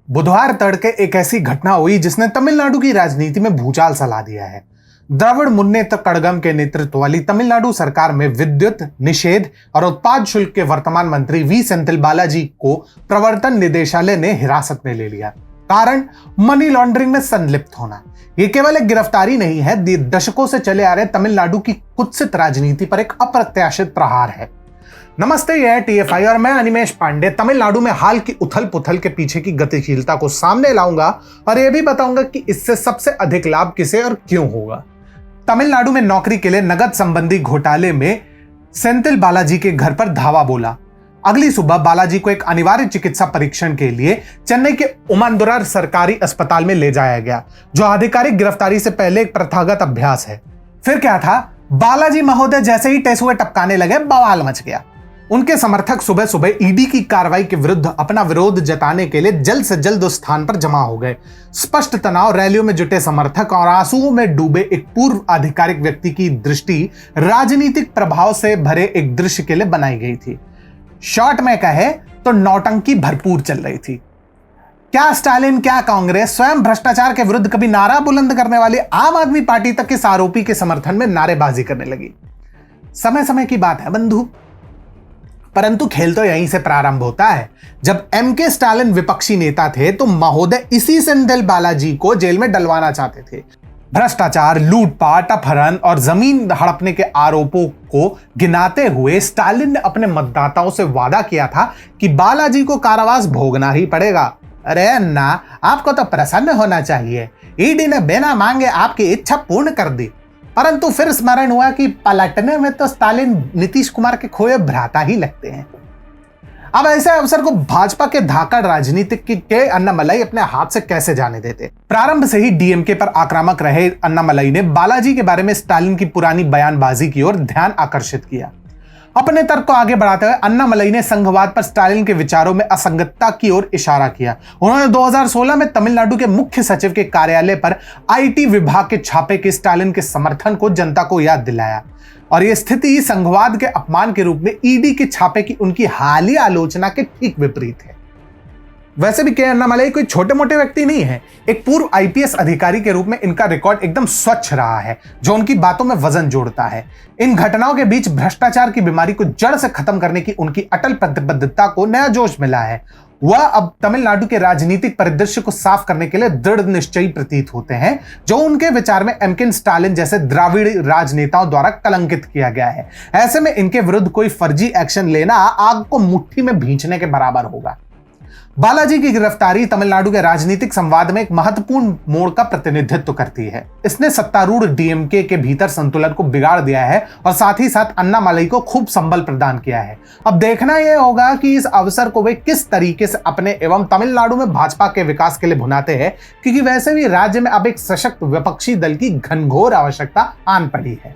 बुधवार तड़के एक ऐसी घटना हुई जिसने तमिलनाडु की राजनीति में भूचाल सा ला दिया है। द्रविड़ मुन्नेत्र कड़गम के नेतृत्व वाली तमिलनाडु सरकार में विद्युत निषेध और उत्पाद शुल्क के वर्तमान मंत्री वी सेंथिल बालाजी को प्रवर्तन निदेशालय ने हिरासत में ले लिया। कारण मनी लॉन्ड्रिंग में संलिप्त होना। यह केवल एक गिरफ्तारी नहीं है, दशकों से चले आ रहे तमिलनाडु की कुत्सित राजनीति पर एक अप्रत्याशित प्रहार है। नमस्ते, यह है टीएफआई और मैं अनिमेश पांडे तमिलनाडु में हाल की उथल पुथल के पीछे की गतिशीलता को सामने लाऊंगा और यह भी बताऊंगा कि इससे सबसे अधिक लाभ किसे और क्यों होगा। तमिलनाडु में नौकरी के लिए नकद संबंधी घोटाले में सेंथिल बालाजी के घर पर धावा बोला। अगली सुबह बालाजी को एक अनिवार्य चिकित्सा परीक्षण के लिए चेन्नई के उमांदुरार सरकारी अस्पताल में ले जाया गया, जो आधिकारिक गिरफ्तारी से पहले एक प्रथागत अभ्यास है। फिर क्या था, बालाजी महोदय जैसे ही टेसुए टपकाने लगे, बवाल मच गया। उनके समर्थक सुबह सुबह ईडी की कार्रवाई के विरुद्ध अपना विरोध जताने के लिए जल्द से जल्द उस स्थान पर जमा हो गए। स्पष्ट तनाव, रैलियों में जुटे समर्थक और आंसुओं में डूबे एक पूर्व आधिकारिक व्यक्ति की दृष्टि राजनीतिक प्रभाव से भरे एक दृश्य के लिए बनाई गई थी। शॉर्ट में कहे तो नौटंकी भरपूर चल रही थी। क्या स्टालिन, क्या कांग्रेस स्वयं भ्रष्टाचार के विरुद्ध कभी नारा बुलंद करने वाली आम आदमी पार्टी तक इस आरोपी के समर्थन में नारेबाजी करने लगी। समय समय की बात है बंधु, परंतु खेल तो यहीं से प्रारंभ होता है। जब एमके स्टालिन विपक्षी नेता थे तो महोदय इसी सेंथिल बालाजी को जेल में डलवाना चाहते थे। भ्रष्टाचार, लूटपाट, अपहरण और जमीन हड़पने के आरोपों को गिनाते हुए स्टालिन ने अपने मतदाताओं से वादा किया था कि बालाजी को कारावास भोगना ही पड़ेगा। अरे अन्ना, आपको तो प्रसन्न होना चाहिए, ईडी ने बिना मांगे आपकी इच्छा पूर्ण कर दी। परंतु फिर स्मरण हुआ कि पलटने में तो स्टालिन नीतीश कुमार के खोए भ्राता ही लगते हैं। अब ऐसे अवसर को भाजपा के धाकड़ राजनीतिक के अन्नामलाई अपने हाथ से कैसे जाने देते। प्रारंभ से ही डीएमके पर आक्रामक रहे अन्नामलाई ने बालाजी के बारे में स्टालिन की पुरानी बयानबाजी की ओर ध्यान आकर्षित किया। अपने तर्क को आगे बढ़ाते हुए अन्नामलाई ने संघवाद पर स्टालिन के विचारों में असंगतता की ओर इशारा किया। उन्होंने 2016 में तमिलनाडु के मुख्य सचिव के कार्यालय पर आईटी विभाग के छापे के स्टालिन के समर्थन को जनता को याद दिलाया और यह स्थिति संघवाद के अपमान के रूप में ईडी के छापे की उनकी हालिया आलोचना के ठीक विपरीत है। वैसे भी के अन्नामलाई कोई छोटे मोटे व्यक्ति नहीं है। एक पूर्व आईपीएस अधिकारी के रूप में इनका रिकॉर्ड एकदम स्वच्छ रहा है, जो उनकी बातों में वजन जोड़ता है। इन घटनाओं के बीच भ्रष्टाचार की बीमारी को जड़ से खत्म करने की उनकी अटल प्रतिबद्धता को नया जोश मिला है। वह अब तमिलनाडु के राजनीतिक परिदृश्य को साफ करने के लिए दृढ़ निश्चयी प्रतीत होते हैं, जो उनके विचार में एमके स्टालिन जैसे द्राविड़ राजनेताओं द्वारा कलंकित किया गया है। ऐसे में इनके विरुद्ध कोई फर्जी एक्शन लेना आग को मुट्ठी में भींचने के बराबर होगा। बालाजी की गिरफ्तारी तमिलनाडु के राजनीतिक संवाद में एक महत्वपूर्ण मोड़ का प्रतिनिधित्व करती है। इसने सत्तारूढ़ डीएमके के भीतर संतुलन को बिगाड़ दिया है और साथ ही साथ अन्नामलाई को खूब संबल प्रदान किया है। अब देखना यह होगा कि इस अवसर को वे किस तरीके से अपने एवं तमिलनाडु में भाजपा के विकास के लिए भुनाते हैं, क्योंकि वैसे भी राज्य में अब एक सशक्त विपक्षी दल की घनघोर आवश्यकता आन पड़ी है।